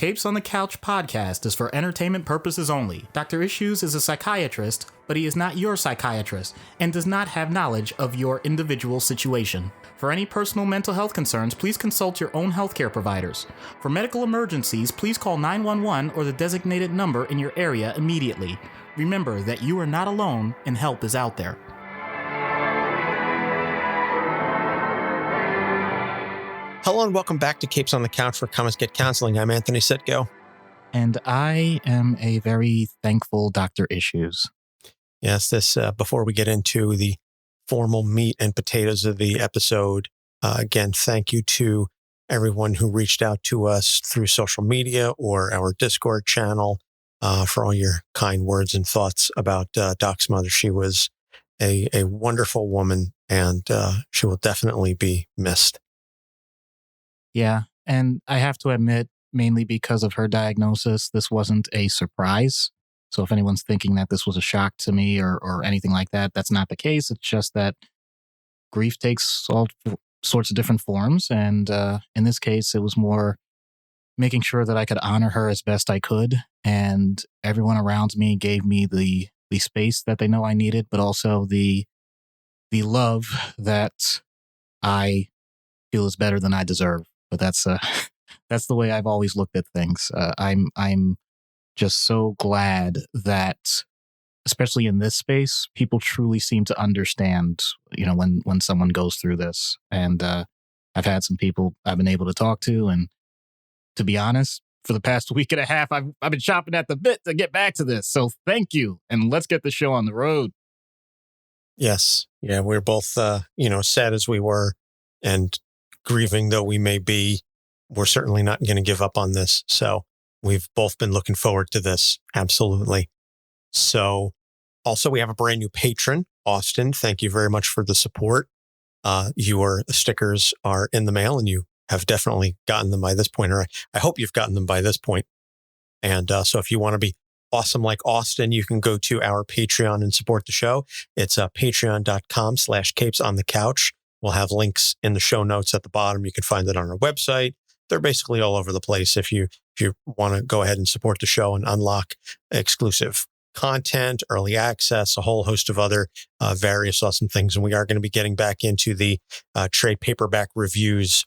Capes on the Couch podcast is for entertainment purposes only. Dr. Issues is a psychiatrist, but he is not your psychiatrist and does not have knowledge of your individual situation. For any personal mental health concerns, please consult your own healthcare providers. For medical emergencies, please call 911 or the designated number in your area immediately. Remember that you are not alone and help is out there. Hello and welcome back to Capes on the Couch for Comics Get Counseling. I'm Anthony Sitko. And I am a very thankful Dr. Issues. Yes, before we get into the formal meat and potatoes of the episode, again, thank you to everyone who reached out to us through social media or our Discord channel for all your kind words and thoughts about Doc's mother. She was a wonderful woman, and she will definitely be missed. Yeah, and I have to admit, mainly because of her diagnosis, this wasn't a surprise. So if anyone's thinking that this was a shock to me or anything like that, that's not the case. It's just that grief takes all sorts of different forms. And in this case, it was more making sure that I could honor her as best I could. And everyone around me gave me the space that they know I needed, but also the love that I feel is better than I deserve. But that's the way I've always looked at things. I'm just so glad that, especially in this space, people truly seem to understand, when someone goes through this. And I've had some people I've been able to talk to, and to be honest, for the past week and a half, I've been chopping at the bit to get back to this. So thank you, and let's get the show on the road. Yes, yeah, we're both sad as we were, and grieving though we may be, we're certainly not going to give up on this. So we've both been looking forward to this. Absolutely. So also we have a brand new patron, Austin. Thank you very much for the support. Your stickers are in the mail, and you have definitely gotten them by this point, or I hope you've gotten them by this point. And so if you want to be awesome like Austin, you can go to our Patreon and support the show. It's patreon.com/capesonthecouch. We'll have links in the show notes at the bottom. You can find it on our website. They're basically all over the place if you want to go ahead and support the show and unlock exclusive content, early access, a whole host of other various awesome things. And we are going to be getting back into the trade paperback reviews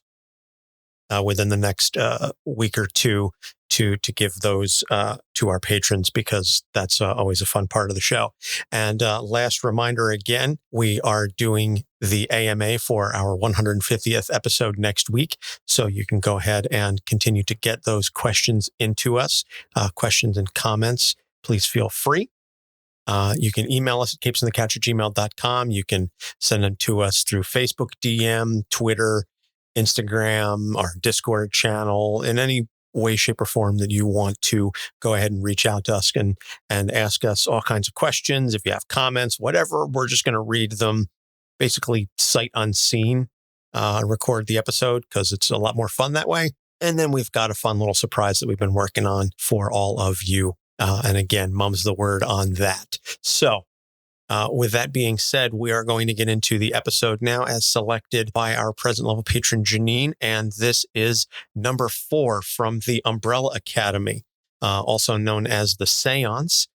within the next week or two to give those to our patrons, because that's always a fun part of the show. And last reminder again, we are doing the AMA for our 150th episode next week. So you can go ahead and continue to get those questions into us, questions and comments. Please feel free. You can email us at capesonthecouch@gmail.com. You can send them to us through Facebook DM, Twitter, Instagram, our Discord channel, in any way, shape, or form that you want to go ahead and reach out to us and ask us all kinds of questions. If you have comments, whatever, we're just going to read them basically sight unseen, record the episode, because it's a lot more fun that way. And then we've got a fun little surprise that we've been working on for all of you. And again, mum's the word on that. So with that being said, we are going to get into the episode now as selected by our present level patron, Janine. And this is number 4 from the Umbrella Academy, also known as the Seance.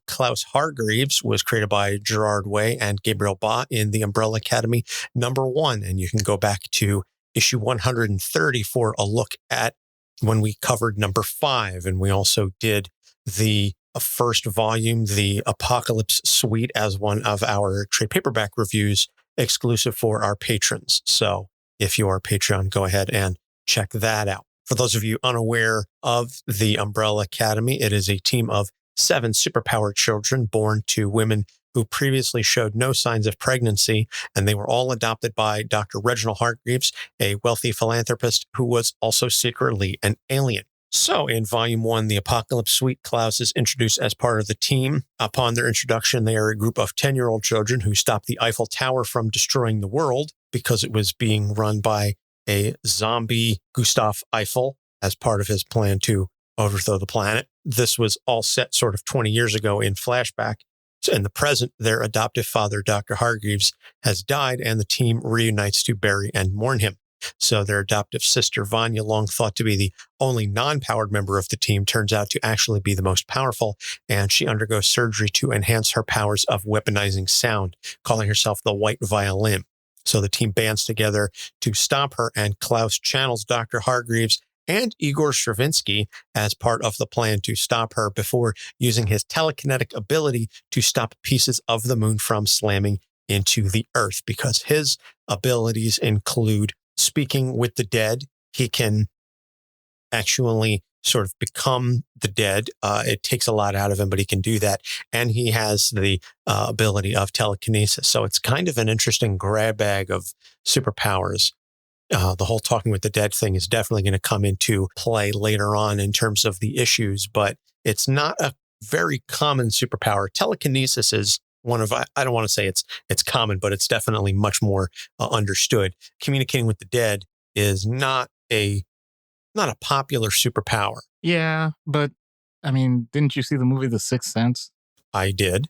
Klaus Hargreeves was created by Gerard and Gabriel in the Umbrella Academy number 1. And you can go back to issue 130 for a look at when we covered number 5. And we also did the first volume, the Apocalypse Suite, as one of our trade paperback reviews exclusive for our patrons. So if you are a Patreon, go ahead and check that out. For those of you unaware of the Umbrella Academy, it is a team of 7 superpowered children born to women who previously showed no signs of pregnancy, and they were all adopted by Dr. Reginald Hargreeves, a wealthy philanthropist who was also secretly an alien. So in Volume 1, the Apocalypse Suite, Klaus is introduced as part of the team. Upon their introduction, they are a group of 10-year-old children who stopped the Eiffel Tower from destroying the world because it was being run by a zombie Gustav Eiffel as part of his plan to overthrow the planet. This was all set sort of 20 years ago in flashback. So in the present, their adoptive father, Dr. Hargreeves, has died, and the team reunites to bury and mourn him. So their adoptive sister, Vanya, long thought to be the only non-powered member of the team, turns out to actually be the most powerful, and she undergoes surgery to enhance her powers of weaponizing sound, calling herself the White Violin. So the team bands together to stop her, and Klaus channels Dr. Hargreeves and Igor Stravinsky as part of the plan to stop her before using his telekinetic ability to stop pieces of the moon from slamming into the earth, because his abilities include speaking with the dead. He can actually sort of become the dead. It takes a lot out of him, but he can do that. And he has the ability of telekinesis. So it's kind of an interesting grab bag of superpowers. The whole talking with the dead thing is definitely going to come into play later on in terms of the issues, but it's not a very common superpower. Telekinesis is one of, I don't want to say it's common, but it's definitely much more understood. Communicating with the dead is not a popular superpower. Yeah, but I mean, didn't you see the movie The Sixth Sense? I did.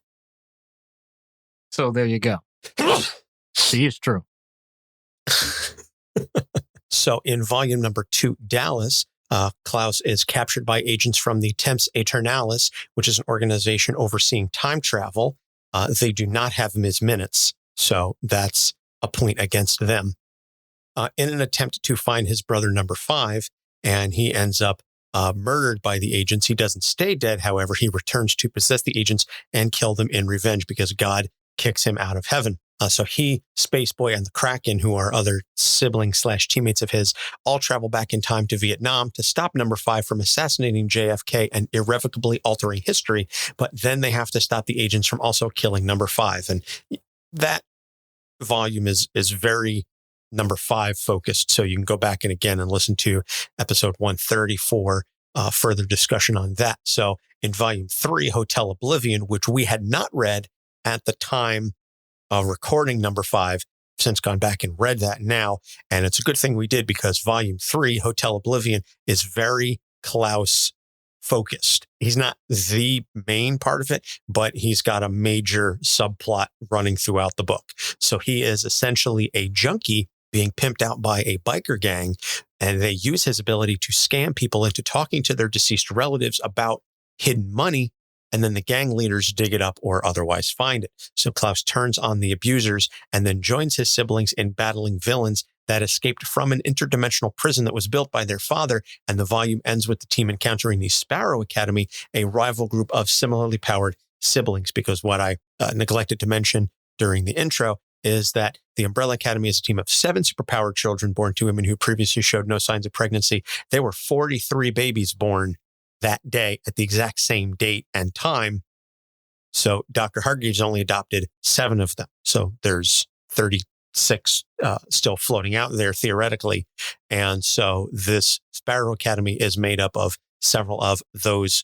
So there you go. See, it's true. So in volume number 2, Dallas, Klaus is captured by agents from the Temps Aeternalis, which is an organization overseeing time travel. They do not have Ms. Minutes, so that's a point against them. In an attempt to find his brother number 5, and he ends up murdered by the agents. He doesn't stay dead, however. He returns to possess the agents and kill them in revenge because God kicks him out of heaven. So he, Spaceboy, and the Kraken, who are other siblings/teammates of his, all travel back in time to Vietnam to stop number 5 from assassinating JFK and irrevocably altering history. But then they have to stop the agents from also killing number 5. And that volume is very number 5 focused. So you can go back and listen to episode 130 for further discussion on that. So in volume 3, Hotel Oblivion, which we had not read at the time recording number 5, since gone back and read that now. And it's a good thing we did, because volume 3, Hotel Oblivion, is very Klaus focused. He's not the main part of it, but he's got a major subplot running throughout the book. So he is essentially a junkie being pimped out by a biker gang, and they use his ability to scam people into talking to their deceased relatives about hidden money, and then the gang leaders dig it up or otherwise find it. So Klaus turns on the abusers and then joins his siblings in battling villains that escaped from an interdimensional prison that was built by their father. And the volume ends with the team encountering the Sparrow Academy, a rival group of similarly powered siblings. Because what I neglected to mention during the intro is that the Umbrella Academy is a team of 7 superpowered children born to women who previously showed no signs of pregnancy. There were 43 babies born that day at the exact same date and time. So Dr. Hargreeves only adopted 7 of them. So there's 36 still floating out there theoretically. And so this Sparrow Academy is made up of several of those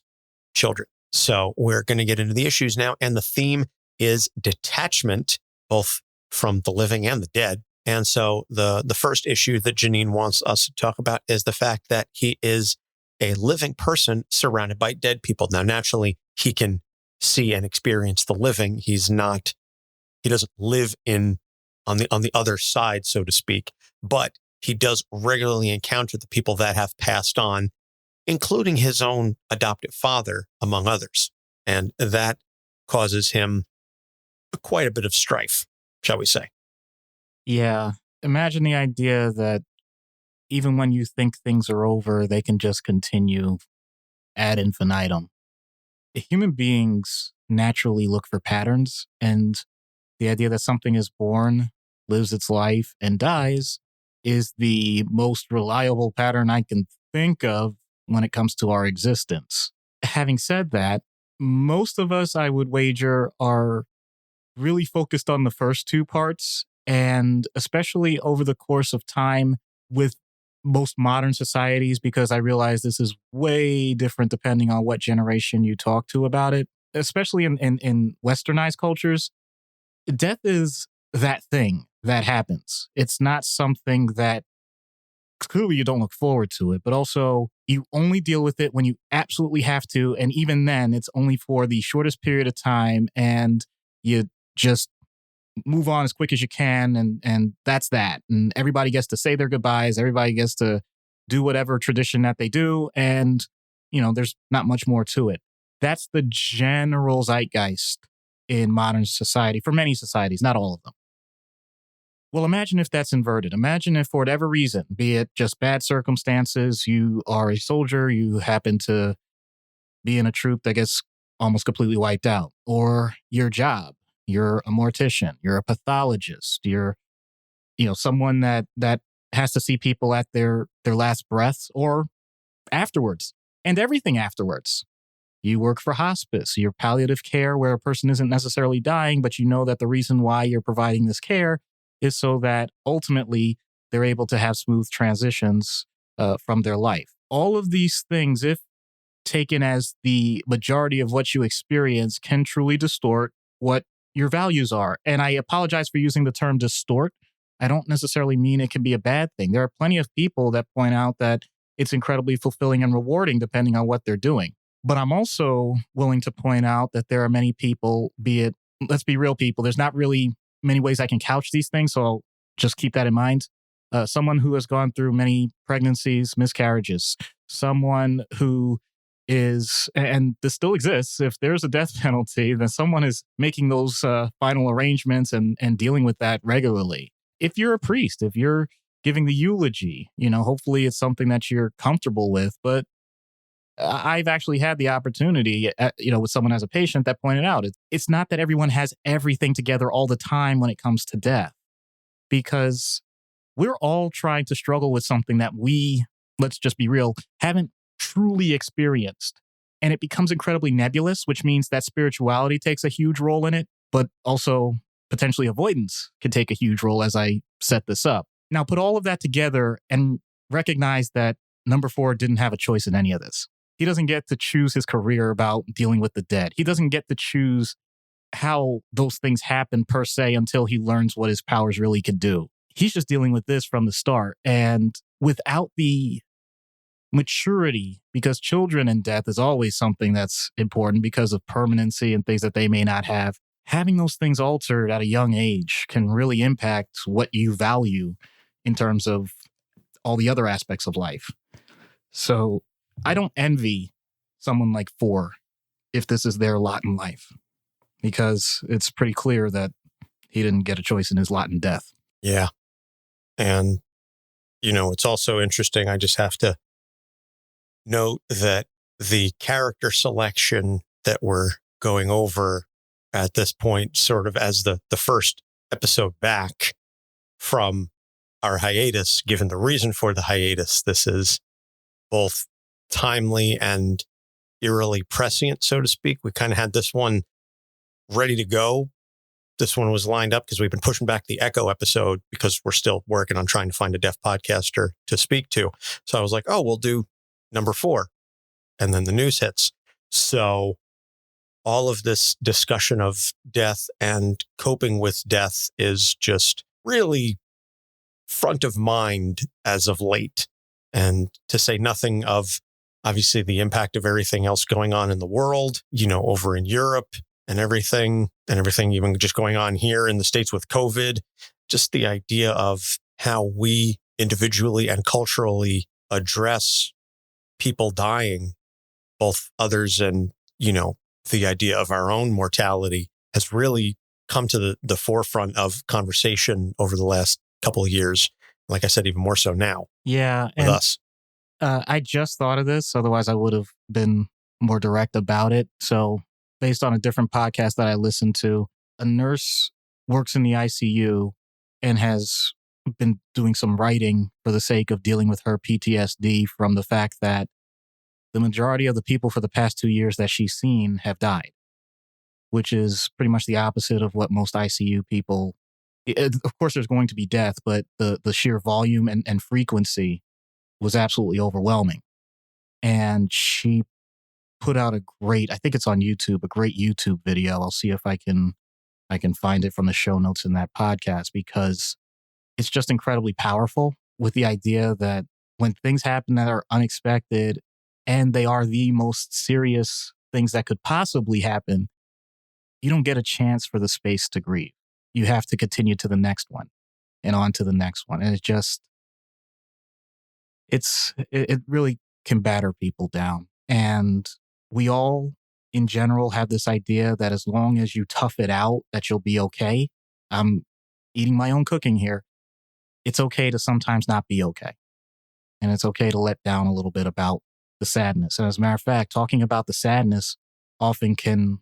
children. So we're going to get into the issues now. And the theme is detachment, both from the living and the dead. And so the first issue that Janine wants us to talk about is the fact that he is a living person surrounded by dead people. Now, naturally, he can see and experience the living. He doesn't live on the other side, so to speak, but he does regularly encounter the people that have passed on, including his own adoptive father, among others. And that causes him quite a bit of strife, shall we say. Yeah. Imagine the idea that even when you think things are over, they can just continue ad infinitum. Human beings naturally look for patterns, and the idea that something is born, lives its life, and dies is the most reliable pattern I can think of when it comes to our existence. Having said that, most of us, I would wager, are really focused on the first 2 parts, and especially over the course of time with most modern societies, because I realize this is way different depending on what generation you talk to about it, especially in westernized cultures. Death is that thing that happens. It's not something that clearly you don't look forward to it, but also you only deal with it when you absolutely have to. And even then, it's only for the shortest period of time, and you just move on as quick as you can. And that's that. And everybody gets to say their goodbyes. Everybody gets to do whatever tradition that they do. And, there's not much more to it. That's the general zeitgeist in modern society, for many societies, not all of them. Well, imagine if that's inverted. Imagine if for whatever reason, be it just bad circumstances, you are a soldier, you happen to be in a troop that gets almost completely wiped out, or your job, you're a mortician, you're a pathologist, you're, someone that has to see people at their last breaths or afterwards and everything afterwards. You work for hospice, you're palliative care where a person isn't necessarily dying, but you know that the reason why you're providing this care is so that ultimately they're able to have smooth transitions from their life. All of these things, if taken as the majority of what you experience, can truly distort what your values are. And I apologize for using the term distort. I don't necessarily mean it can be a bad thing. There are plenty of people that point out that it's incredibly fulfilling and rewarding depending on what they're doing. But I'm also willing to point out that there are many people, let's be real people, there's not really many ways I can couch these things, so I'll just keep that in mind. Someone who has gone through many pregnancies, miscarriages, someone who is, and this still exists, if there's a death penalty, then someone is making those final arrangements and dealing with that regularly. If you're a priest, if you're giving the eulogy, hopefully it's something that you're comfortable with. But I've actually had the opportunity, with someone as a patient that pointed out, it's not that everyone has everything together all the time when it comes to death, because we're all trying to struggle with something that we, let's just be real, haven't truly experienced. And it becomes incredibly nebulous, which means that spirituality takes a huge role in it, but also potentially avoidance can take a huge role as I set this up. Now, put all of that together and recognize that number 4 didn't have a choice in any of this. He doesn't get to choose his career about dealing with the dead. He doesn't get to choose how those things happen per se until he learns what his powers really could do. He's just dealing with this from the start. And without the maturity, because children and death is always something that's important because of permanency and things that they may not have, having those things altered at a young age can really impact what you value in terms of all the other aspects of life. So I don't envy someone like 4 if this is their lot in life, because it's pretty clear that he didn't get a choice in his lot in death. Yeah. And, it's also interesting. I just have to note that the character selection that we're going over at this point, sort of as the first episode back from our hiatus, given the reason for the hiatus, this is both timely and eerily prescient, so to speak. We kind of had this one ready to go. This one was lined up because we've been pushing back the Echo episode because we're still working on trying to find a deaf podcaster to speak to. So I was like, we'll do number 4. And then the news hits. So all of this discussion of death and coping with death is just really front of mind as of late. And to say nothing of obviously the impact of everything else going on in the world, over in Europe and everything even just going on here in the States with COVID, just the idea of how we individually and culturally address people dying, both others and, the idea of our own mortality has really come to the forefront of conversation over the last couple of years. Like I said, even more so now. Yeah. With us. I just thought of this. Otherwise, I would have been more direct about it. So based on a different podcast that I listened to, a nurse works in the ICU and has been doing some writing for the sake of dealing with her PTSD from the fact that the majority of the people for the past 2 years that she's seen have died, which is pretty much the opposite of what most ICU people. Of course, there's going to be death, but the sheer volume and frequency was absolutely overwhelming. And she put out I think it's on YouTube, a great YouTube video. I'll see if I can find it from the show notes in that podcast, because it's just incredibly powerful with the idea that when things happen that are unexpected and they are the most serious things that could possibly happen, you don't get a chance for the space to grieve. you have to continue to the next one and on to the next one. And it really can batter people down. And we all, in general, have this idea that as long as you tough it out, that you'll be okay. I'm eating my own cooking here. It's okay to sometimes not be okay. And it's okay to let down a little bit about the sadness. And as a matter of fact, talking about the sadness often can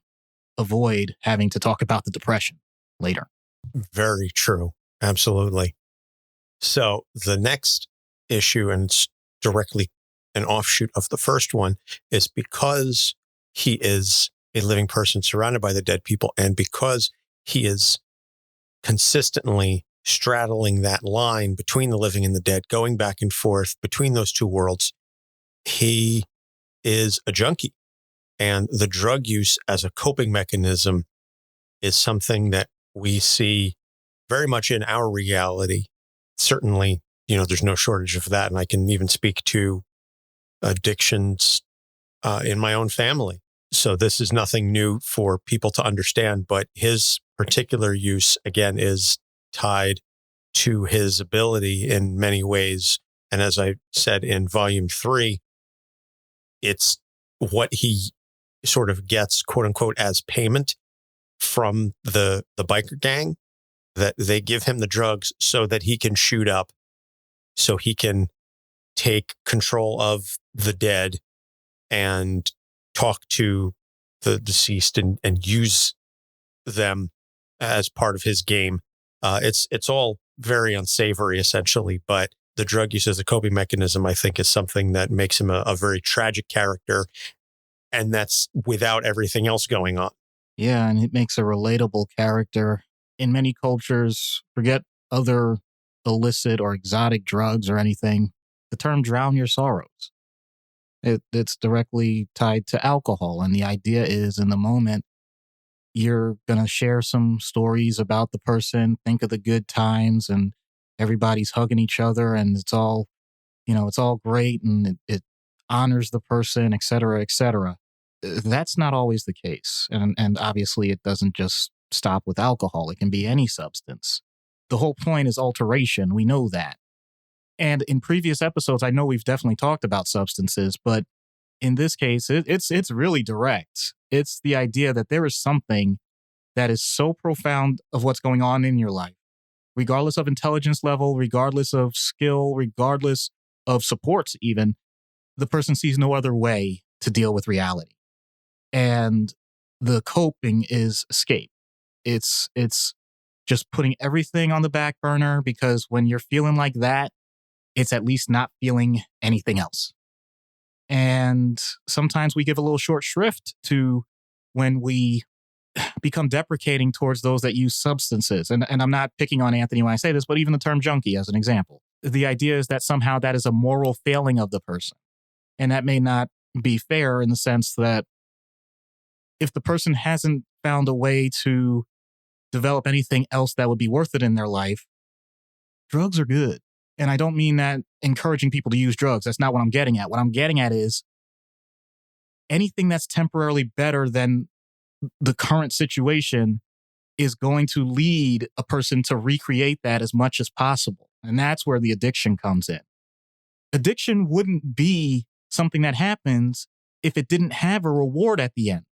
avoid having to talk about the depression later. Very true. Absolutely. So the next issue, and it's directly an offshoot of the first one, is because he is a living person surrounded by the dead people, and because he is consistently straddling that line between the living and the dead, going back and forth between those two worlds, he is a junkie. And the drug use as a coping mechanism is something that we see very much in our reality. Certainly, there's no shortage of that. And I can even speak to addictions in my own family. So this is nothing new for people to understand, but his particular use, again, is tied to his ability in many ways. And as I said in volume 3, it's what he sort of gets, quote unquote, as payment from the biker gang, that they give him the drugs so that he can shoot up, so he can take control of the dead and talk to the deceased and use them as part of his game. It's all very unsavory, essentially, but the drug use as a coping mechanism, I think, is something that makes him a very tragic character. And that's without everything else going on. Yeah, and it makes a relatable character. In many cultures, forget other illicit or exotic drugs or anything, the term drown your sorrows. It's directly tied to alcohol. And the idea is, in the moment, you're going to share some stories about the person, think of the good times, and everybody's hugging each other, and it's all great, and it honors the person, et cetera, et cetera. That's not always the case. And obviously it doesn't just stop with alcohol. It can be any substance. The whole point is alteration. We know that. And in previous episodes, I know we've definitely talked about substances, but in this case, it's really direct. It's the idea that there is something that is so profound of what's going on in your life, regardless of intelligence level, regardless of skill, regardless of supports even, the person sees no other way to deal with reality. And the coping is escape. It's just putting everything on the back burner, because when you're feeling like that, it's at least not feeling anything else. And sometimes we give a little short shrift to when we become deprecating towards those that use substances. And I'm not picking on Anthony when I say this, but even the term junkie as an example. The idea is that somehow that is a moral failing of the person. And that may not be fair, in the sense that if the person hasn't found a way to develop anything else that would be worth it in their life, drugs are good. And I don't mean that encouraging people to use drugs. That's not what I'm getting at. What I'm getting at is anything that's temporarily better than the current situation is going to lead a person to recreate that as much as possible. And that's where the addiction comes in. Addiction wouldn't be something that happens if it didn't have a reward at the end.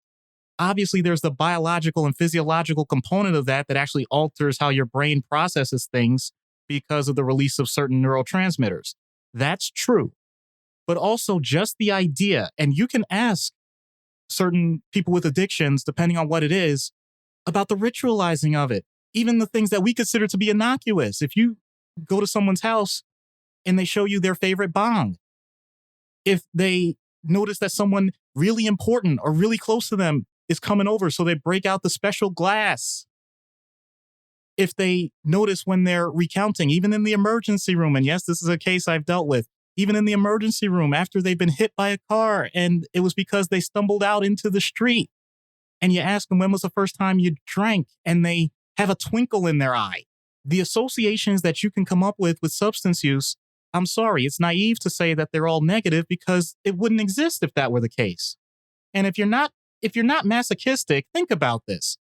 Obviously, there's the biological and physiological component of that actually alters how your brain processes things because of the release of certain neurotransmitters. That's true. But also just the idea, and you can ask certain people with addictions, depending on what it is, about the ritualizing of it. Even the things that we consider to be innocuous. If you go to someone's house and they show you their favorite bong, if they notice that someone really important or really close to them is coming over, so they break out the special glass. If they notice when they're recounting, even in the emergency room, and yes, this is a case I've dealt with, even in the emergency room after they've been hit by a car and it was because they stumbled out into the street, and you ask them, when was the first time you drank? And they have a twinkle in their eye. The associations that you can come up with substance use, I'm sorry, it's naive to say that they're all negative, because it wouldn't exist if that were the case. And if you're not masochistic, think about this.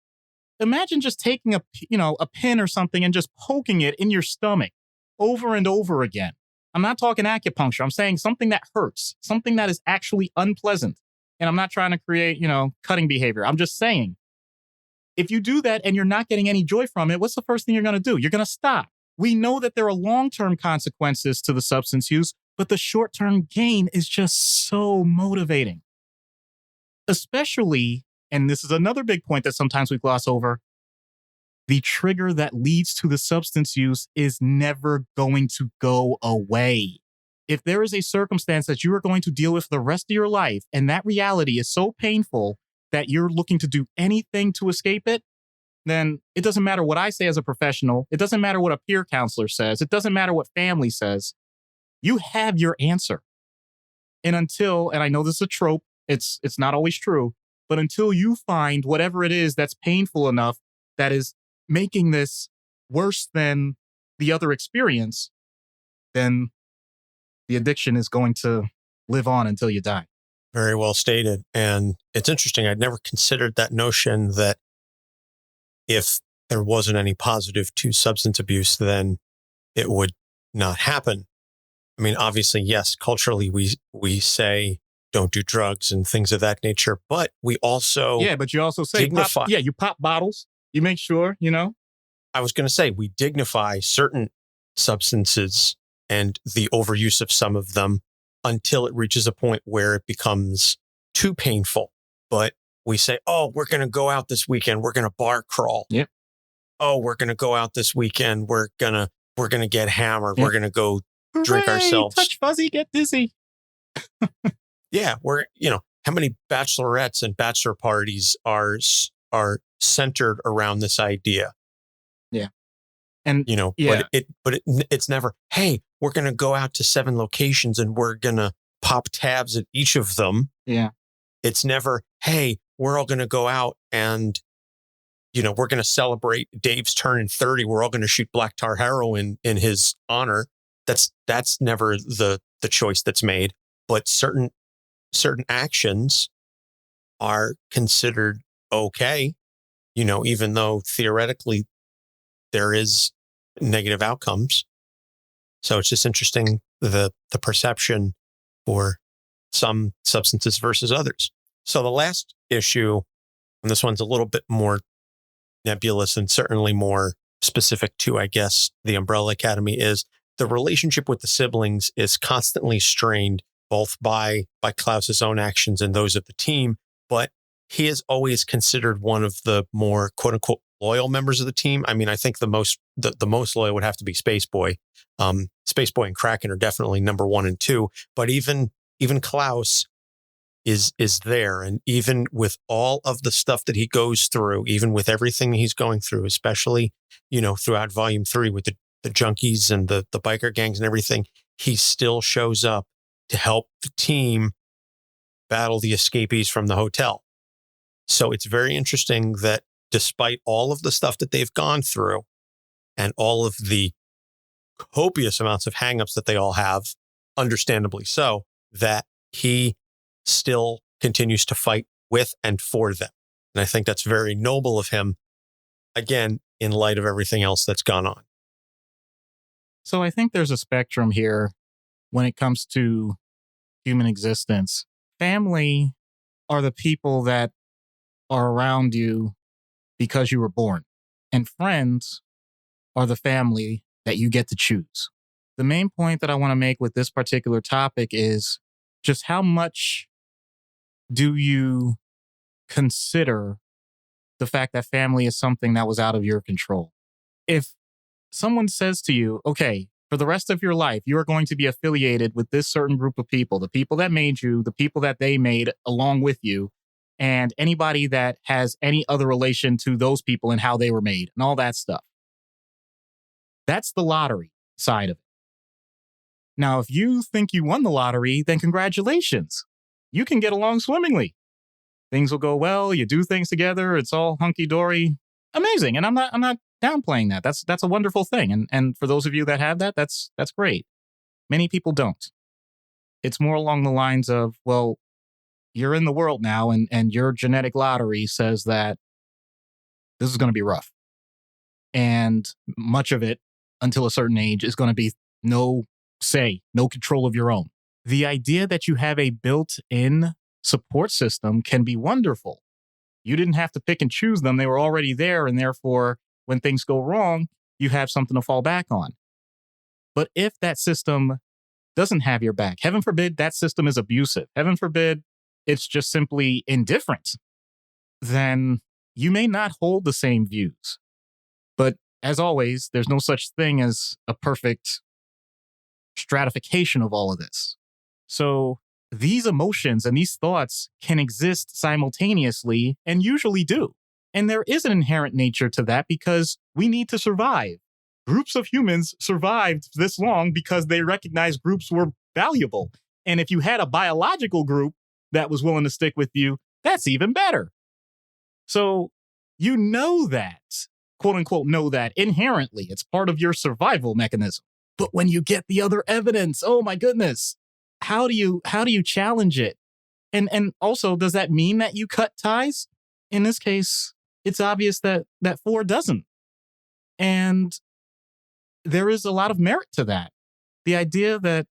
imagine just taking a pin or something and just poking it in your stomach over and over again. I'm not talking acupuncture. I'm saying something that hurts, something that is actually unpleasant. And I'm not trying to create, cutting behavior. I'm just saying, if you do that and you're not getting any joy from it, what's the first thing you're going to do? You're going to stop. We know that there are long-term consequences to the substance use, but the short-term gain is just so motivating. Especially, and this is another big point that sometimes we gloss over, the trigger that leads to the substance use is never going to go away. If there is a circumstance that you are going to deal with the rest of your life, and that reality is so painful that you're looking to do anything to escape it, then it doesn't matter what I say as a professional. It doesn't matter what a peer counselor says. It doesn't matter what family says. You have your answer. And I know this is a trope, it's not always true, but until you find whatever it is that's painful enough that is making this worse than the other experience, then the addiction is going to live on until you die. Very well stated. And it's interesting. I'd never considered that notion that if there wasn't any positive to substance abuse, then it would not happen. I mean, obviously, yes, culturally, we say don't do drugs and things of that nature, but we also but you also say you pop bottles. You make sure, I was going to say we dignify certain substances and the overuse of some of them until it reaches a point where it becomes too painful. But we say, oh, we're going to go out this weekend. We're going to bar crawl. Yep. Oh, we're going to go out this weekend. We're going to get hammered. Yep. We're going to go Hooray, drink ourselves. Touch fuzzy, get dizzy. Yeah. How many bachelorettes and bachelor parties are centered around this idea? Yeah. And it's never, hey, we're going to go out to 7 locations and we're going to pop tabs at each of them. Yeah. It's never, hey, we're all going to go out and, we're going to celebrate Dave's turning 30. We're all going to shoot black tar heroin in his honor. That's never the choice that's made. But certain actions are considered okay, even though theoretically there is negative outcomes. So it's just interesting, the perception for some substances versus others. So the last issue, and this one's a little bit more nebulous and certainly more specific to, I guess, the Umbrella Academy, is the relationship with the siblings is constantly strained, both by Klaus's own actions and those of the team. But he is always considered one of the more quote unquote loyal members of the team. I mean, I think the most loyal would have to be Spaceboy. Spaceboy and Kraken are definitely number 1 and 2. But even Klaus is there. And even with all of the stuff that he goes through, even with everything he's going through, especially, throughout volume 3 with the junkies and the biker gangs and everything, he still shows up to help the team battle the escapees from the hotel. So it's very interesting that despite all of the stuff that they've gone through and all of the copious amounts of hangups that they all have, understandably so, that he still continues to fight with and for them. And I think that's very noble of him, again, in light of everything else that's gone on. So I think there's a spectrum here when it comes to human existence. Family are the people that are around you because you were born. And friends are the family that you get to choose. The main point that I want to make with this particular topic is just how much do you consider the fact that family is something that was out of your control? If someone says to you, okay, for the rest of your life, you are going to be affiliated with this certain group of people, the people that made you, the people that they made along with you, and anybody that has any other relation to those people and how they were made and all that stuff. That's the lottery side of it. Now, if you think you won the lottery, then congratulations. You can get along swimmingly. Things will go well. You do things together. It's all hunky-dory. Amazing. And I'm not downplaying that. That's a wonderful thing. And for those of you that have that, that's great. Many people don't. It's more along the lines of, well, you're in the world now and your genetic lottery says that this is going to be rough. And much of it, until a certain age, is going to be no say, no control of your own. The idea that you have a built-in support system can be wonderful. You didn't have to pick and choose them. They were already there. And therefore, when things go wrong, you have something to fall back on. But if that system doesn't have your back, heaven forbid that system is abusive, heaven forbid it's just simply indifferent, then you may not hold the same views. But as always, there's no such thing as a perfect stratification of all of this. So these emotions and these thoughts can exist simultaneously and usually do. And there is an inherent nature to that because we need to survive. Groups of humans survived this long because they recognized groups were valuable. And if you had a biological group that was willing to stick with you, that's even better. So you know that, quote unquote, know that inherently. It's part of your survival mechanism. But when you get the other evidence, oh my goodness, how do you challenge it? And also, does that mean that you cut ties? In this case, it's obvious that Four doesn't. And there is a lot of merit to that. The idea that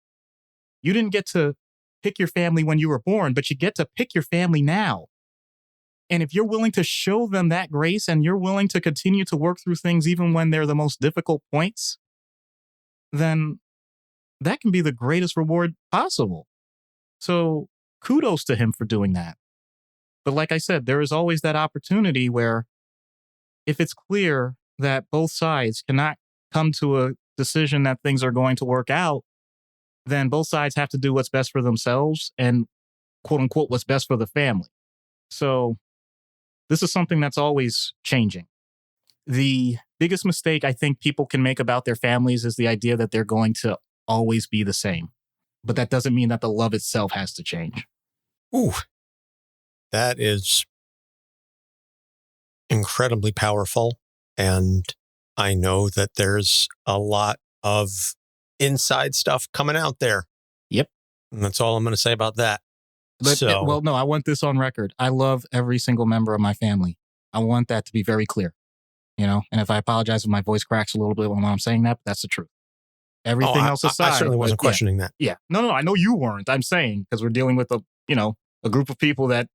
you didn't get to pick your family when you were born, but you get to pick your family now. And if you're willing to show them that grace and you're willing to continue to work through things even when they're the most difficult points, then that can be the greatest reward possible. So kudos to him for doing that. But like I said, there is always that opportunity where if it's clear that both sides cannot come to a decision that things are going to work out, then both sides have to do what's best for themselves and, quote unquote, what's best for the family. So this is something that's always changing. The biggest mistake I think people can make about their families is the idea that they're going to always be the same. But that doesn't mean that the love itself has to change. Ooh, that is incredibly powerful. And I know that there's a lot of inside stuff coming out there. Yep. And that's all I'm going to say about that. But, well, no, I want this on record. I love every single member of my family. I want that to be very clear, and if I apologize if my voice cracks a little bit when I'm saying that, but that's the truth. Everything else aside. I certainly wasn't questioning that. Yeah. No, I know you weren't. I'm saying, because we're dealing with a group of people that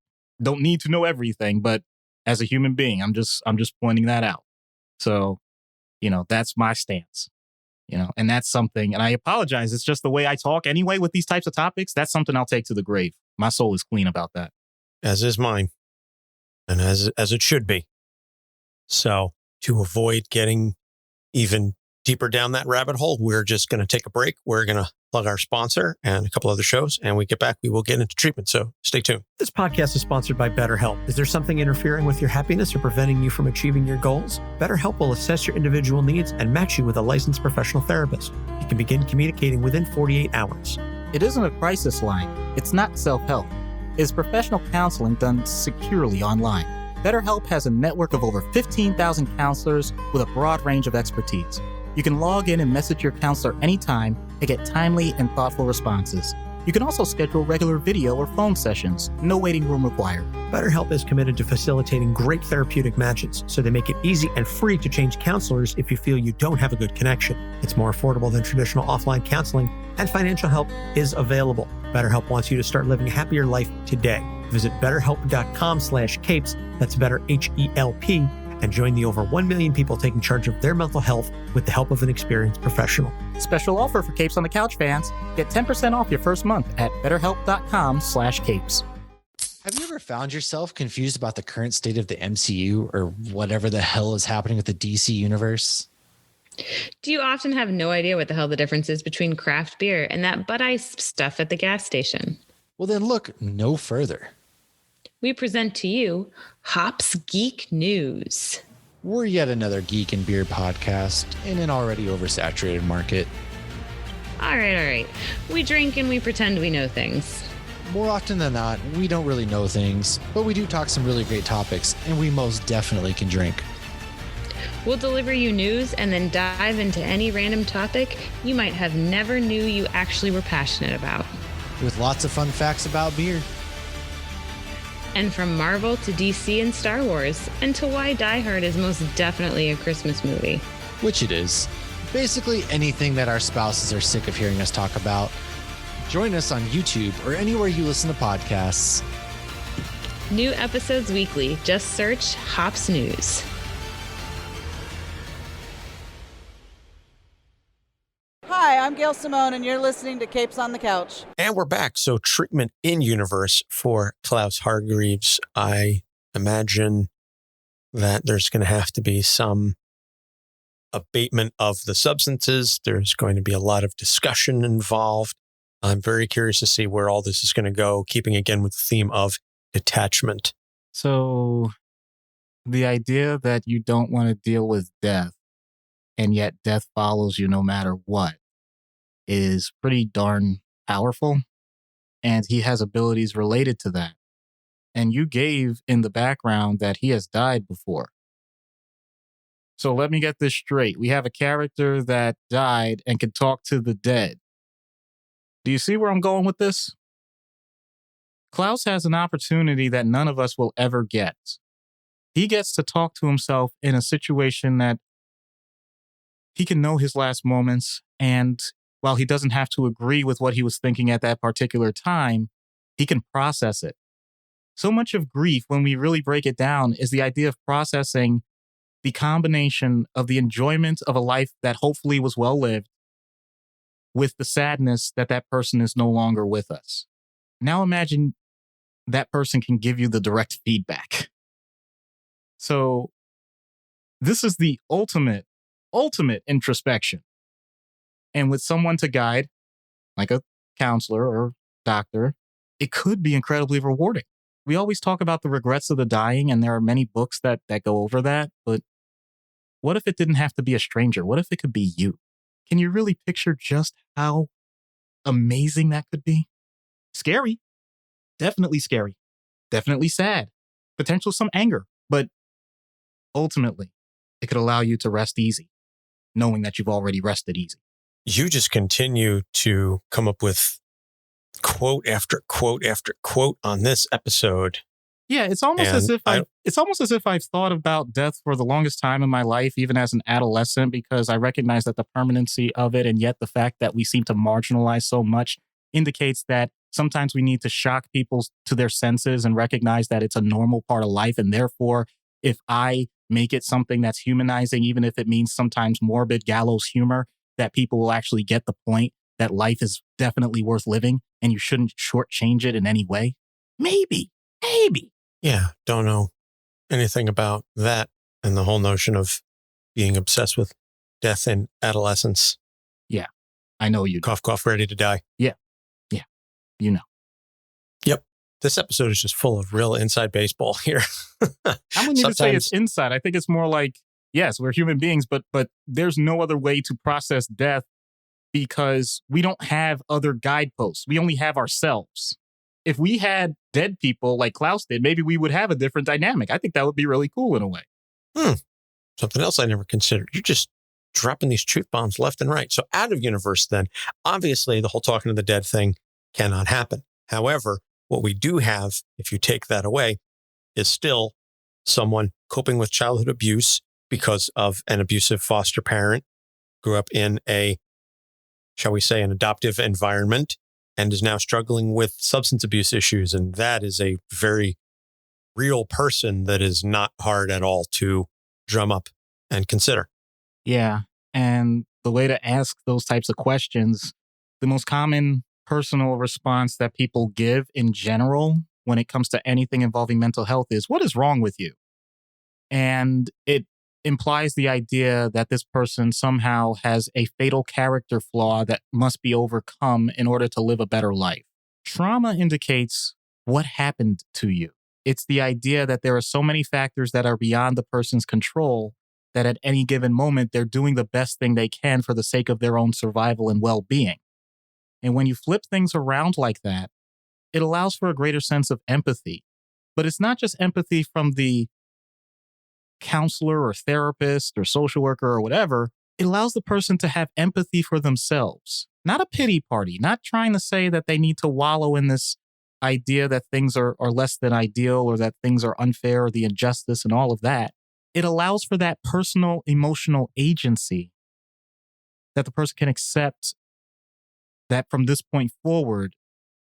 don't need to know everything, but as a human being, I'm just pointing that out. So, that's my stance. And that's something, and I apologize. It's just the way I talk anyway with these types of topics. That's something I'll take to the grave. My soul is clean about that. As is mine. And as it should be. So to avoid getting even deeper down that rabbit hole, we're just going to take a break. We're going to plug our sponsor and a couple other shows. And when we get back, we will get into treatment. So stay tuned. This podcast is sponsored by BetterHelp. Is there something interfering with your happiness or preventing you from achieving your goals? BetterHelp will assess your individual needs and match you with a licensed professional therapist. You can begin communicating within 48 hours. It isn't a crisis line. It's not self-help. It's professional counseling done securely online. BetterHelp has a network of over 15,000 counselors with a broad range of expertise. You can log in and message your counselor anytime to get timely and thoughtful responses. You can also schedule regular video or phone sessions. No waiting room required. BetterHelp is committed to facilitating great therapeutic matches, so they make it easy and free to change counselors if you feel you don't have a good connection. It's more affordable than traditional offline counseling, and financial help is available. BetterHelp wants you to start living a happier life today. Visit betterhelp.com/capes, that's better HELP, and join the over 1 million people taking charge of their mental health with the help of an experienced professional. Special offer for Capes on the Couch fans. Get 10% off your first month at betterhelp.com/capes. Have you ever found yourself confused about the current state of the MCU or whatever the hell is happening with the DC universe? Do you often have no idea what the hell the difference is between craft beer and that Bud Ice stuff at the gas station? Well, then look no further. We present to you Hops Geek News. We're yet another geek and beer podcast in an already oversaturated market. All right. We drink and we pretend we know things. More often than not, we don't really know things, but we do talk some really great topics, and we most definitely can drink. We'll deliver you news and then dive into any random topic you might have never knew you actually were passionate about. With lots of fun facts about beer. And from Marvel to DC and Star Wars, and to why Die Hard is most definitely a Christmas movie. Which it is. Basically anything that our spouses are sick of hearing us talk about. Join us on YouTube or anywhere you listen to podcasts. New episodes weekly. Just search Hops News. Hi, I'm Gail Simone, and you're listening to Capes on the Couch. And we're back. So treatment in universe for Klaus Hargreeves. I imagine that there's going to have to be some abatement of the substances. There's going to be a lot of discussion involved. I'm very curious to see where all this is going to go, keeping again with the theme of detachment. So the idea that you don't want to deal with death, and yet death follows you no matter what, is pretty darn powerful. And he has abilities related to that. And you gave in the background that he has died before. So let me get this straight. We have a character that died and can talk to the dead. Do you see where I'm going with this? Klaus has an opportunity that none of us will ever get. He gets to talk to himself in a situation that he can know his last moments, and while he doesn't have to agree with what he was thinking at that particular time, he can process it. So much of grief, when we really break it down, is the idea of processing the combination of the enjoyment of a life that hopefully was well lived with the sadness that that person is no longer with us. Now imagine that person can give you the direct feedback. So this is the ultimate introspection. And with someone to guide, like a counselor or doctor, it could be incredibly rewarding. We always talk about the regrets of the dying, and there are many books that go over that. But what if it didn't have to be a stranger? What if it could be you? Can you really picture just how amazing that could be? Scary. Definitely scary. Definitely sad. Potential some anger. But ultimately, it could allow you to rest easy, knowing that you've already rested easy. You just continue to come up with quote after quote after quote on this episode. Yeah, it's almost as if I've thought about death for the longest time in my life, even as an adolescent, because I recognize that the permanency of it, and yet the fact that we seem to marginalize so much, indicates that sometimes we need to shock people to their senses and recognize that it's a normal part of life. And therefore, if I make it something that's humanizing, even if it means sometimes morbid gallows humor, that people will actually get the point that life is definitely worth living and you shouldn't shortchange it in any way. Maybe. Yeah, don't know anything about that and the whole notion of being obsessed with death in adolescence. Yeah, I know you do. Cough, cough, ready to die. Yeah, you know. Yep. This episode is just full of real inside baseball here. I wouldn't even say it's inside. I think it's more like, yes, we're human beings, but there's no other way to process death because we don't have other guideposts. We only have ourselves. If we had dead people like Klaus did, maybe we would have a different dynamic. I think that would be really cool in a way. Something else I never considered. You're just dropping these truth bombs left and right. So out of universe then, obviously the whole talking to the dead thing cannot happen. However, what we do have, if you take that away, is still someone coping with childhood abuse because of an abusive foster parent, grew up in a, shall we say, an adoptive environment, and is now struggling with substance abuse issues. And that is a very real person that is not hard at all to drum up and consider. Yeah. And the way to ask those types of questions, the most common personal response that people give in general when it comes to anything involving mental health is, what is wrong with you? And it implies the idea that this person somehow has a fatal character flaw that must be overcome in order to live a better life. Trauma indicates what happened to you. It's the idea that there are so many factors that are beyond the person's control that at any given moment, they're doing the best thing they can for the sake of their own survival and well-being. And when you flip things around like that, it allows for a greater sense of empathy. But it's not just empathy from the counselor or therapist or social worker or whatever. It allows the person to have empathy for themselves. Not a pity party, not trying to say that they need to wallow in this idea that things are less than ideal or that things are unfair or the injustice and all of that, it allows for that personal emotional agency that the person can accept that from this point forward,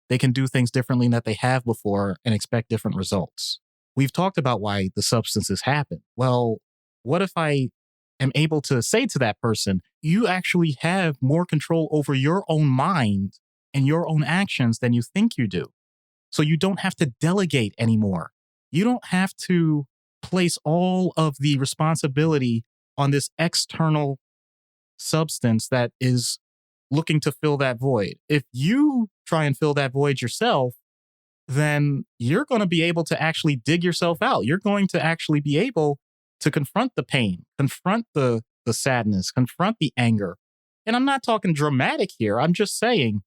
they can do things differently than that they have before and expect different results. We've talked about why the substances happen. Well, what if I am able to say to that person, you actually have more control over your own mind and your own actions than you think you do. So you don't have to delegate anymore. You don't have to place all of the responsibility on this external substance that is looking to fill that void. If you try and fill that void yourself, then you're going to be able to actually dig yourself out. You're going to actually be able to confront the pain, confront the sadness, confront the anger. And I'm not talking dramatic here. I'm just saying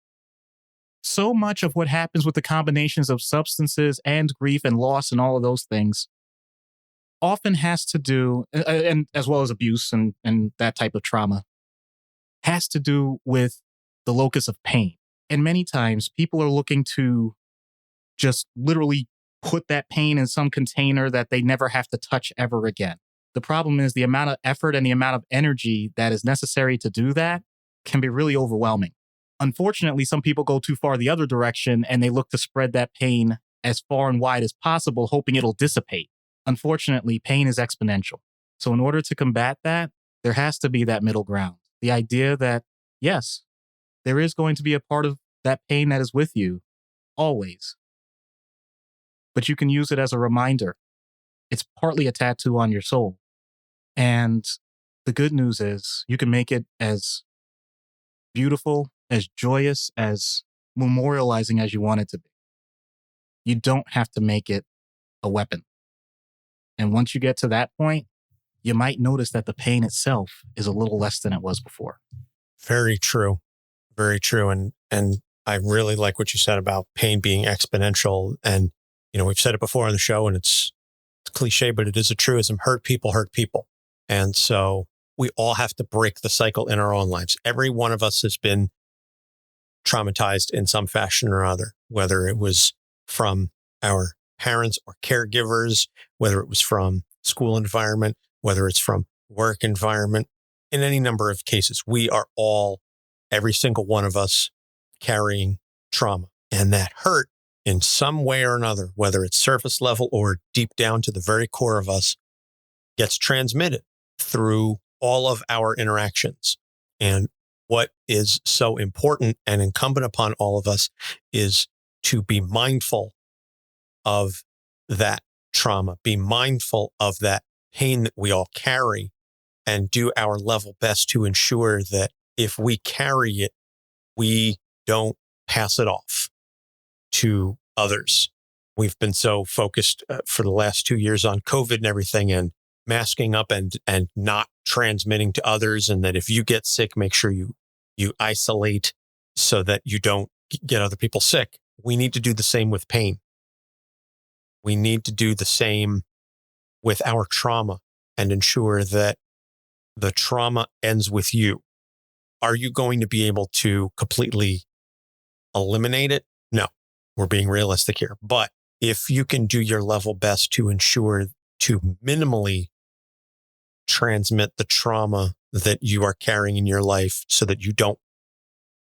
so much of what happens with the combinations of substances and grief and loss and all of those things often has to do, and as well as abuse and that type of trauma, has to do with the locus of pain. And many times people are looking to just literally put that pain in some container that they never have to touch ever again. The problem is the amount of effort and the amount of energy that is necessary to do that can be really overwhelming. Unfortunately, some people go too far the other direction and they look to spread that pain as far and wide as possible, hoping it'll dissipate. Unfortunately, pain is exponential. So in order to combat that, there has to be that middle ground. The idea that, yes, there is going to be a part of that pain that is with you always. But you can use it as a reminder. It's partly a tattoo on your soul. And the good news is you can make it as beautiful, as joyous, as memorializing as you want it to be. You don't have to make it a weapon. And once you get to that point, you might notice that the pain itself is a little less than it was before. Very true. Very true. And I really like what you said about pain being exponential. And, you know, we've said it before on the show, and it's cliche, but it is a truism. Hurt people hurt people. And so we all have to break the cycle in our own lives. Every one of us has been traumatized in some fashion or other, whether it was from our parents or caregivers, whether it was from school environment, whether it's from work environment. In any number of cases, we are all, every single one of us, carrying trauma. And that hurt in some way or another, whether it's surface level or deep down to the very core of us, gets transmitted through all of our interactions. And what is so important and incumbent upon all of us is to be mindful of that trauma, be mindful of that pain that we all carry, and do our level best to ensure that if we carry it, we don't pass it off to others. We've been so focused for the last 2 years on COVID and everything, and masking up and not transmitting to others. And that if you get sick, make sure you isolate so that you don't get other people sick. We need to do the same with pain. We need to do the same with our trauma and ensure that the trauma ends with you. Are you going to be able to completely eliminate it? No, we're being realistic here. But if you can do your level best to ensure to minimally transmit the trauma that you are carrying in your life so that you don't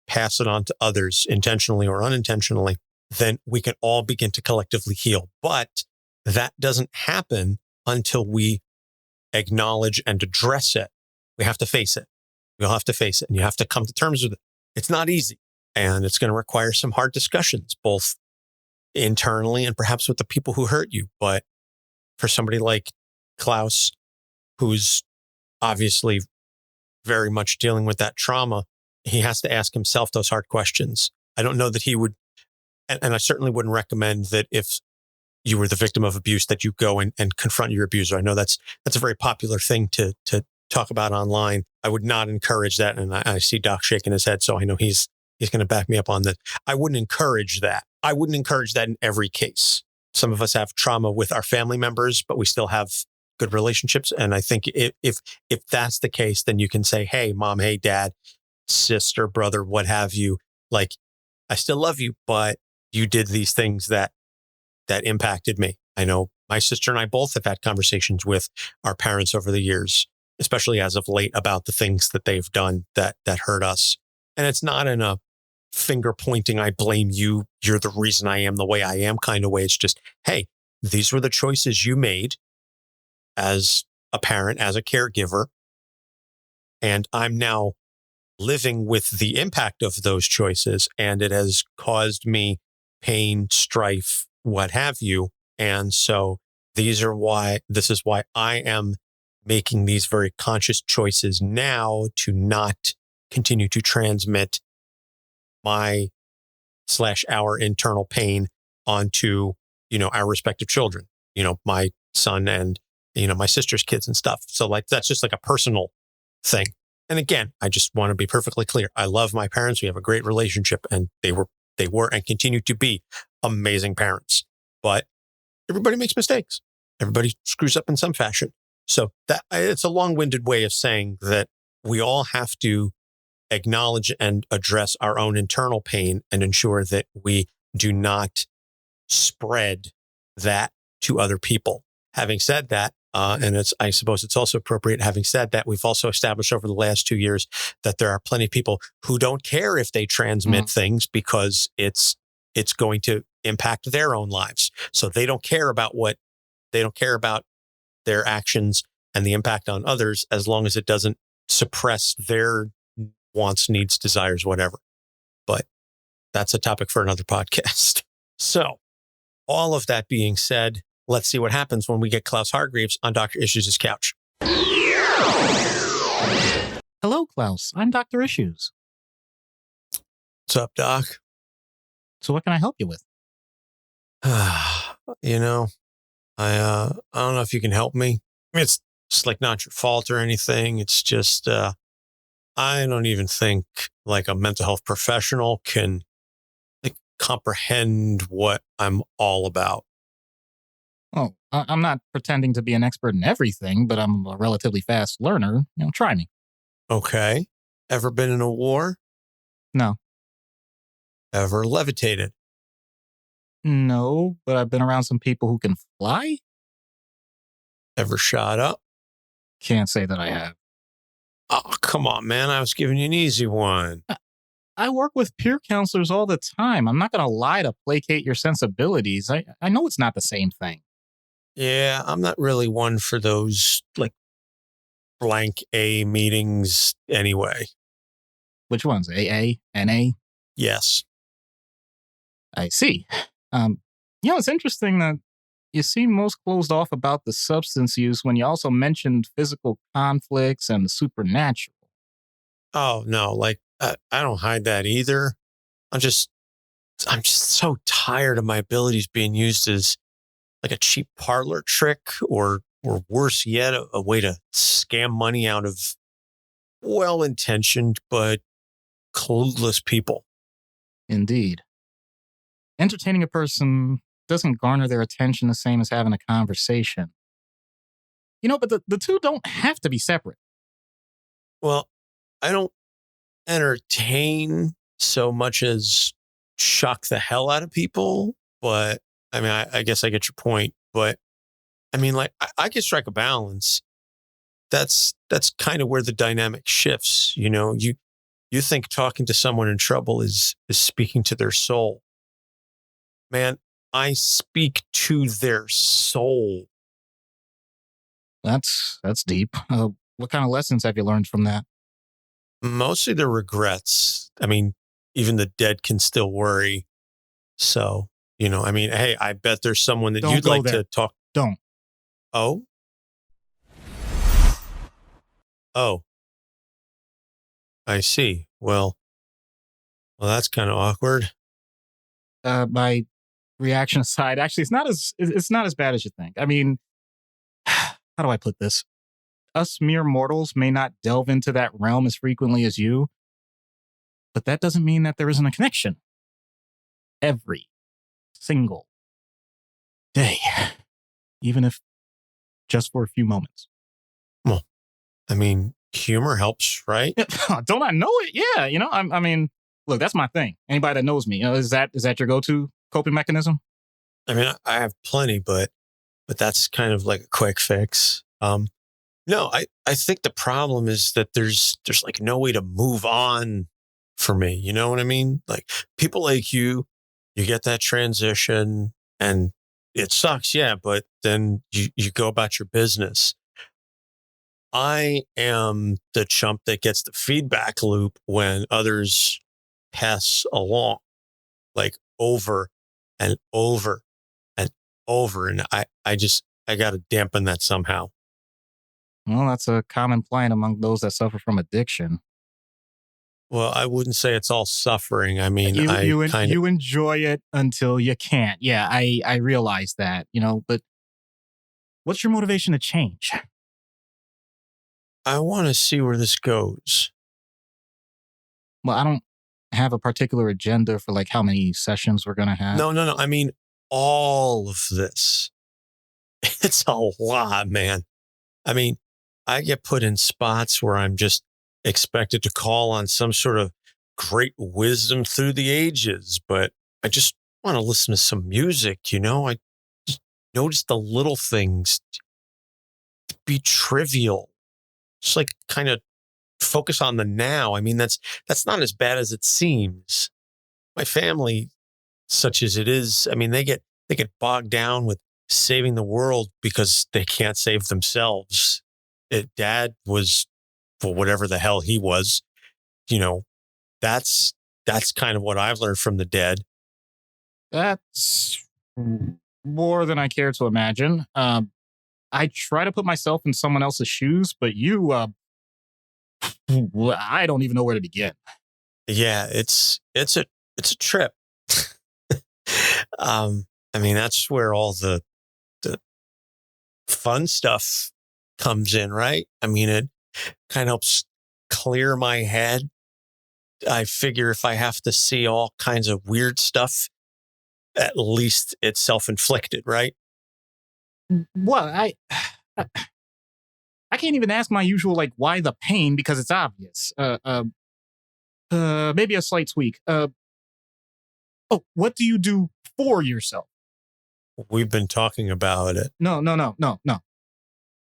pass it on to others intentionally or unintentionally, then we can all begin to collectively heal. But that doesn't happen until we acknowledge and address it. We have to face it. We all have to face it, and you have to come to terms with it. It's not easy, and it's going to require some hard discussions, both internally and perhaps with the people who hurt you. But for somebody like Klaus, who's obviously very much dealing with that trauma, he has to ask himself those hard questions. I don't know that he would, and I certainly wouldn't recommend that if you were the victim of abuse that you go and confront your abuser. I know that's a very popular thing to talk about online. I would not encourage that. And I see Doc shaking his head, so I know he's going to back me up on that. I wouldn't encourage that. I wouldn't encourage that in every case. Some of us have trauma with our family members, but we still have good relationships. And I think if that's the case, then you can say, hey, mom, hey, dad, sister, brother, what have you, like, I still love you, but you did these things that impacted me. I know my sister and I both have had conversations with our parents over the years, especially as of late, about the things that they've done that hurt us. And it's not in a finger pointing, I blame you, you're the reason I am the way I am kind of way. It's just, hey, these were the choices you made as a parent, as a caregiver. And I'm now living with the impact of those choices. And it has caused me pain, strife, what have you. And so this is why I am making these very conscious choices now to not continue to transmit our internal pain onto, our respective children, my son and, my sister's kids and stuff. So like, that's just like a personal thing. And again, I just want to be perfectly clear. I love my parents. We have a great relationship, and they were and continue to be amazing parents. But everybody makes mistakes. Everybody screws up in some fashion. So that it's a long-winded way of saying that we all have to acknowledge and address our own internal pain and ensure that we do not spread that to other people. Having said that, and I suppose it's also appropriate, having said that, we've also established over the last 2 years that there are plenty of people who don't care if they transmit things because it's going to impact their own lives. So they don't care about their actions and the impact on others, as long as it doesn't suppress their wants, needs, desires, whatever. But that's a topic for another podcast. So all of that being said, let's see what happens when we get Klaus Hargreeves on Dr. Issues' couch. Hello, Klaus. I'm Dr. Issues. What's up, Doc? So what can I help you with? I don't know if you can help me. I mean, it's just like not your fault or anything. It's just, I don't even think like a mental health professional can like comprehend what I'm all about. Oh, I'm not pretending to be an expert in everything, but I'm a relatively fast learner. Try me. Okay. Ever been in a war? No. Ever levitated? No, but I've been around some people who can fly. Ever shot up? Can't say that I have. Oh, come on, man. I was giving you an easy one. I work with peer counselors all the time. I'm not going to lie to placate your sensibilities. I know it's not the same thing. Yeah, I'm not really one for those like blank A meetings anyway. Which ones? AA? NA? Yes. I see. It's interesting that you seem most closed off about the substance use when you also mentioned physical conflicts and the supernatural. Oh, no, like I don't hide that either. I'm just so tired of my abilities being used as like a cheap parlor trick or worse yet, a way to scam money out of well-intentioned but clueless people. Indeed. Entertaining a person doesn't garner their attention the same as having a conversation. But the two don't have to be separate. Well, I don't entertain so much as shock the hell out of people, but I mean, I guess I get your point, but I mean, like I can strike a balance. That's kind of where the dynamic shifts. You think talking to someone in trouble is speaking to their soul. Man, I speak to their soul. That's deep. What kind of lessons have you learned from that? Mostly the regrets. I mean, even the dead can still worry. So, hey, I bet there's someone that you'd like to talk. Don't. Oh? Oh. I see. Well, that's kind of awkward. My reaction aside, actually, it's not as bad as you think. I mean, how do I put this? Us mere mortals may not delve into that realm as frequently as you, but that doesn't mean that there isn't a connection. Every single day, even if just for a few moments. Well, I mean, humor helps, right? Don't I know it? Yeah, I mean, look, that's my thing. Anybody that knows me, is that your go-to? coping mechanism? I mean, I have plenty, but that's kind of like a quick fix. No, I think the problem is that there's like no way to move on for me. You know what I mean? Like people like you get that transition and it sucks. Yeah. But then you go about your business. I am the chump that gets the feedback loop when others pass along, like over and over and over. And I got to dampen that somehow. Well, that's a common plight among those that suffer from addiction. Well, I wouldn't say it's all suffering. I mean, you enjoy it until you can't. Yeah, I realize that, but what's your motivation to change? I want to see where this goes. Well, I don't have a particular agenda for like how many sessions we're going to have. No. I mean, all of this. It's a lot, man. I mean, I get put in spots where I'm just expected to call on some sort of great wisdom through the ages, but I just want to listen to some music, I just notice the little things be trivial. Just like kind of focus on the now. I mean, that's not as bad as it seems. My family, such as it is, I mean, they get bogged down with saving the world because they can't save themselves. Dad was, for whatever the hell he was, that's kind of what I've learned from the dead. That's more than I care to imagine. I try to put myself in someone else's shoes, but I don't even know where to begin. Yeah, it's a trip. I mean, that's where all the fun stuff comes in, right? I mean, it kind of helps clear my head. I figure if I have to see all kinds of weird stuff, at least it's self-inflicted, right? Well, I can't even ask my usual, like, why the pain, because it's obvious. Maybe a slight tweak. What do you do for yourself? We've been talking about it. No.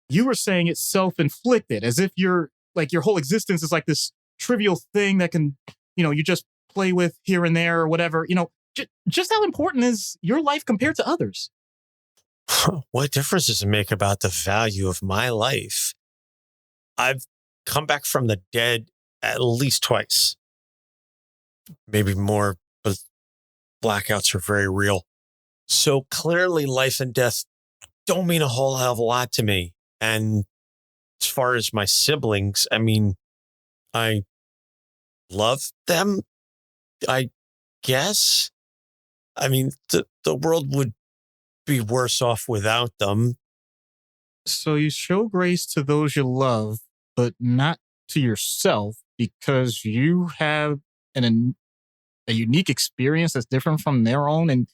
You were saying it's self-inflicted, as if your whole existence is like this trivial thing that can, you just play with here and there or whatever. Just how important is your life compared to others? What difference does it make about the value of my life? I've come back from the dead at least twice, maybe more, but blackouts are very real. So clearly life and death don't mean a whole hell of a lot to me. And as far as my siblings, I mean, I love them, I guess. I mean, the world would be worse off without them. So you show grace to those you love, but not to yourself, because you have a unique experience that's different from their own, and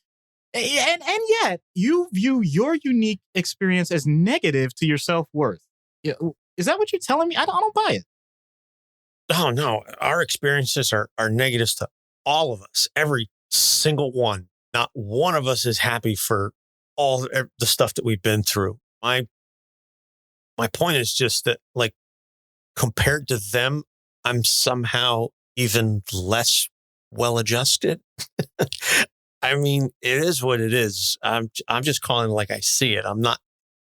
yet you view your unique experience as negative to your self-worth. Yeah, is that what you're telling me? I don't buy it. Oh no, our experiences are negatives to all of us, every single one. Not one of us is happy for all the stuff that we've been through. My point is just that, like, compared to them, I'm somehow even less well-adjusted. I mean, it is what it is. I'm just calling it like I see it. I'm not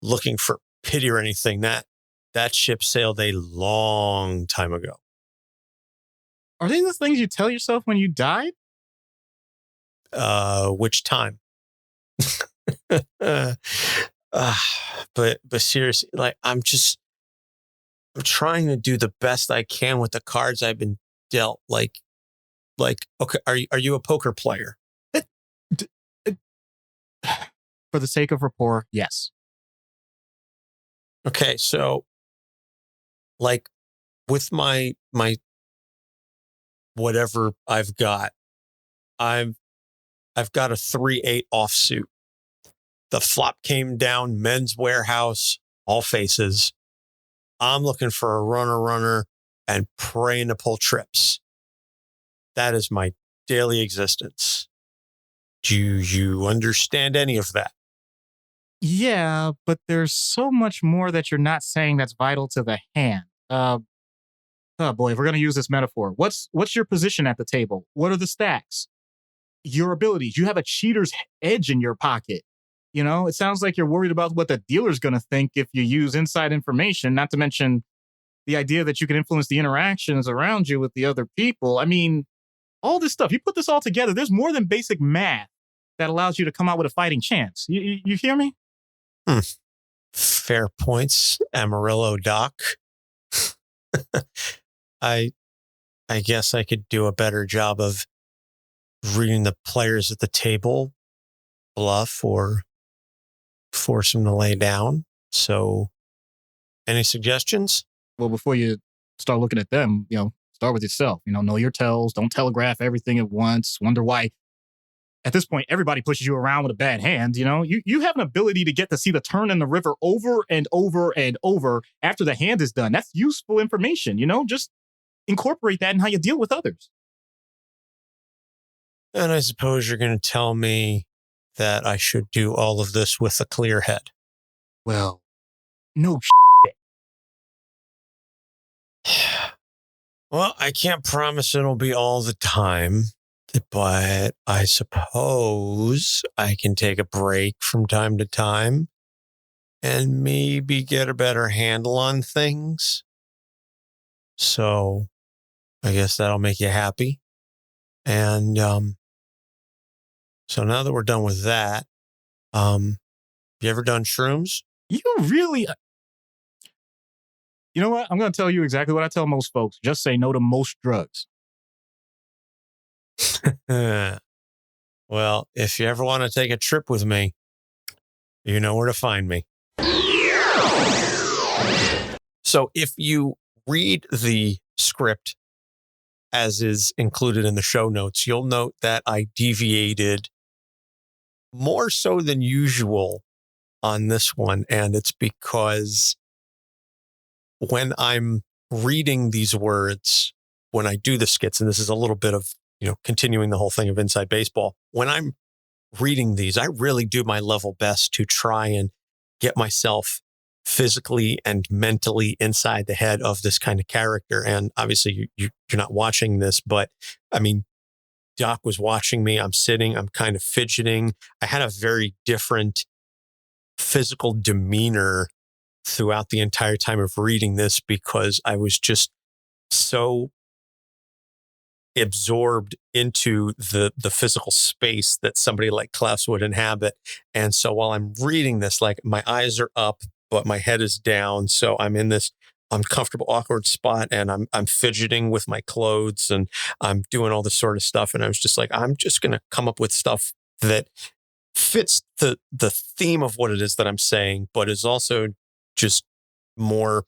looking for pity or anything. That ship sailed a long time ago. Are they the things you tell yourself when you died? Which time? But seriously, like, I'm trying to do the best I can with the cards I've been dealt. Like, okay, are you a poker player? For the sake of rapport, yes. Okay, so like with my whatever I've got a 3-8 offsuit. The flop came down, Men's Warehouse, all faces. I'm looking for a runner and praying to pull trips. That is my daily existence. Do you understand any of that? Yeah, but there's so much more that you're not saying that's vital to the hand. Oh boy, if we're gonna use this metaphor, what's your position at the table? What are the stacks? Your abilities. You have a cheater's edge in your pocket. You know, it sounds like you're worried about what the dealer's gonna think if you use inside information, not to mention the idea that you can influence the interactions around you with the other people. I mean, all this stuff, you put this all together, there's more than basic math that allows you to come out with a fighting chance. You hear me? Fair points, Amarillo Doc. I guess I could do a better job of reading the players at the table, bluff or force them to lay down. So, any suggestions? Well, before you start looking at them, start with yourself. Know your tells. Don't telegraph everything at once. Wonder why at this point everybody pushes you around with a bad hand. You have an ability to get to see the turn in the river over and over and over after the hand is done. That's useful information. Just incorporate that in how you deal with others. And I suppose you're going to tell me that I should do all of this with a clear head. Well, no Well, I can't promise it'll be all the time, but I suppose I can take a break from time to time and maybe get a better handle on things. So I guess that'll make you happy. And so now that we're done with that, you ever done shrooms? You really... You know what? I'm going to tell you exactly what I tell most folks. Just say no to most drugs. Well, if you ever want to take a trip with me, you know where to find me. So if you read the script as is included in the show notes, you'll note that I deviated more so than usual on this one. And it's because when I'm reading these words, when I do the skits, and this is a little bit of, continuing the whole thing of Inside Baseball, when I'm reading these, I really do my level best to try and get myself physically and mentally inside the head of this kind of character. And obviously you're not watching this, but I mean, Doc was watching me. I'm sitting, I'm kind of fidgeting. I had a very different physical demeanor throughout the entire time of reading this because I was just so absorbed into the physical space that somebody like Klaus would inhabit. And so while I'm reading this, like my eyes are up, but my head is down. So I'm in this uncomfortable, awkward spot and I'm fidgeting with my clothes and I'm doing all this sort of stuff. And I was just like, I'm just going to come up with stuff that fits the theme of what it is that I'm saying, but is also just more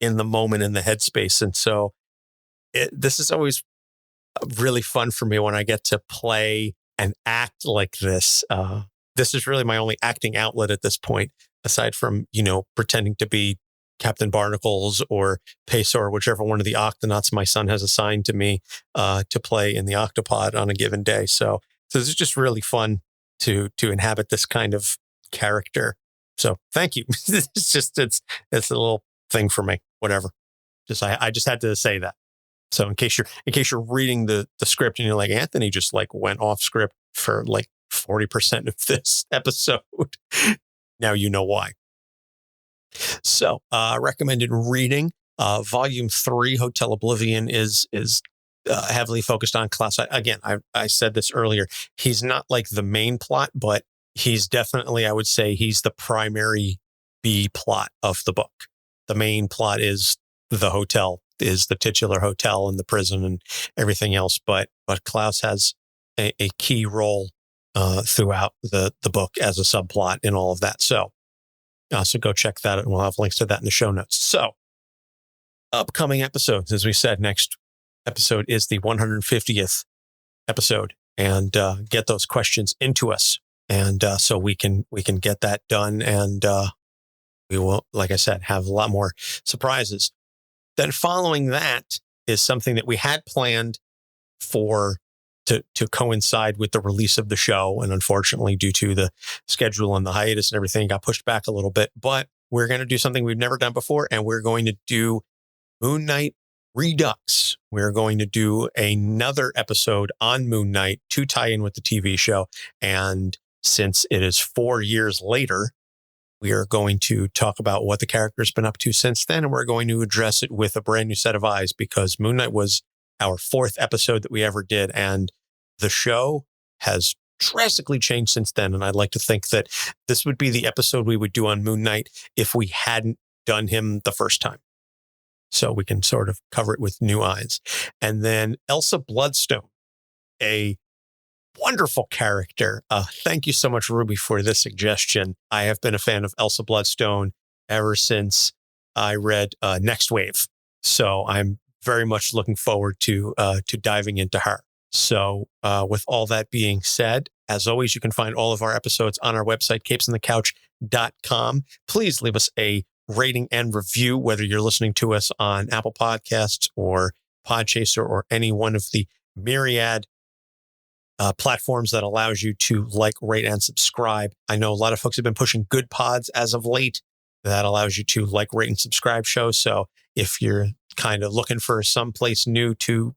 in the moment, in the headspace. And so this is always really fun for me when I get to play and act like this. This is really my only acting outlet at this point, aside from, pretending to be Captain Barnacles or Pacer, whichever one of the Octonauts my son has assigned to me to play in the Octopod on a given day. So this is just really fun to inhabit this kind of character. So thank you. it's a little thing for me, whatever. I just had to say that. So in case you're reading the script and you're like, Anthony just like went off script for like 40% of this episode. Now you know why. So recommended reading, volume 3, Hotel Oblivion is heavily focused on Klaus. I said this earlier. He's not like the main plot, but he's definitely, I would say, he's the primary B plot of the book. The main plot is the hotel, is the titular hotel and the prison and everything else. But Klaus has a key role throughout the book as a subplot in all of that. So go check that out, and we'll have links to that in the show notes. So upcoming episodes, as we said, next episode is the 150th episode, and get those questions into us. And so we can get that done. And we will, like I said, have a lot more surprises. Then following that is something that we had planned for to coincide with the release of the show. And unfortunately, due to the schedule and the hiatus and everything, got pushed back a little bit. But we're going to do something we've never done before, and we're going to do Moon Knight Redux. We're going to do another episode on Moon Knight to tie in with the TV show. And since it is 4 years later, we are going to talk about what the character's been up to since then. And we're going to address it with a brand new set of eyes, because Moon Knight was our 4th episode that we ever did. And the show has drastically changed since then. And I'd like to think that this would be the episode we would do on Moon Knight if we hadn't done him the first time. So we can sort of cover it with new eyes. And then Elsa Bloodstone, a wonderful character. Thank you so much, Ruby, for this suggestion. I have been a fan of Elsa Bloodstone ever since I read Next Wave. So I'm very much looking forward to diving into her. So with all that being said, as always, you can find all of our episodes on our website, capesonthecouch.com. Please leave us a rating and review, whether you're listening to us on Apple Podcasts or Podchaser or any one of the myriad platforms that allows you to like, rate, and subscribe. I know a lot of folks have been pushing Good Pods as of late. That allows you to like, rate, and subscribe shows. So if you're kind of looking for someplace new to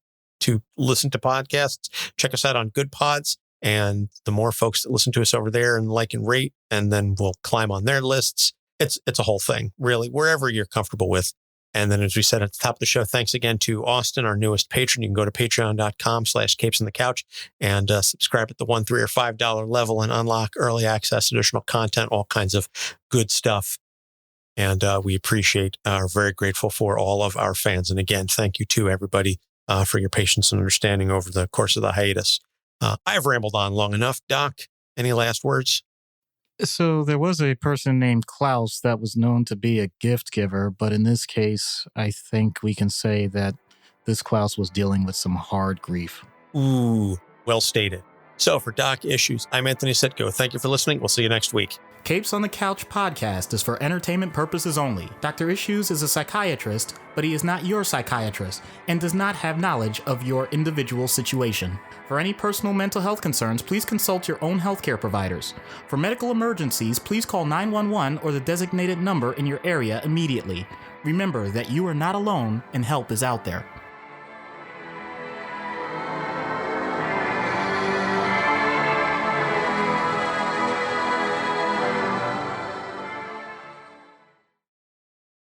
listen to podcasts, check us out on Good Pods. And the more folks that listen to us over there and like and rate, and then we'll climb on their lists. It's a whole thing, really, wherever you're comfortable with. And then, as we said at the top of the show, thanks again to Austin, our newest patron. You can go to patreon.com/capesonthecouch and subscribe at the $1, $3, or $5 level and unlock early access, additional content, all kinds of good stuff. And we appreciate, are very grateful for all of our fans. And again, thank you to everybody for your patience and understanding over the course of the hiatus. I've rambled on long enough. Doc, any last words? So there was a person named Klaus that was known to be a gift giver, but in this case, I think we can say that this Klaus was dealing with some hard grief. Ooh, well stated. So for Doc Issues, I'm Anthony Sitko. Thank you for listening. We'll see you next week. Capes on the Couch podcast is for entertainment purposes only. Dr. Issues is a psychiatrist, but he is not your psychiatrist and does not have knowledge of your individual situation. For any personal mental health concerns, please consult your own healthcare providers. For medical emergencies, please call 911 or the designated number in your area immediately. Remember that you are not alone and help is out there.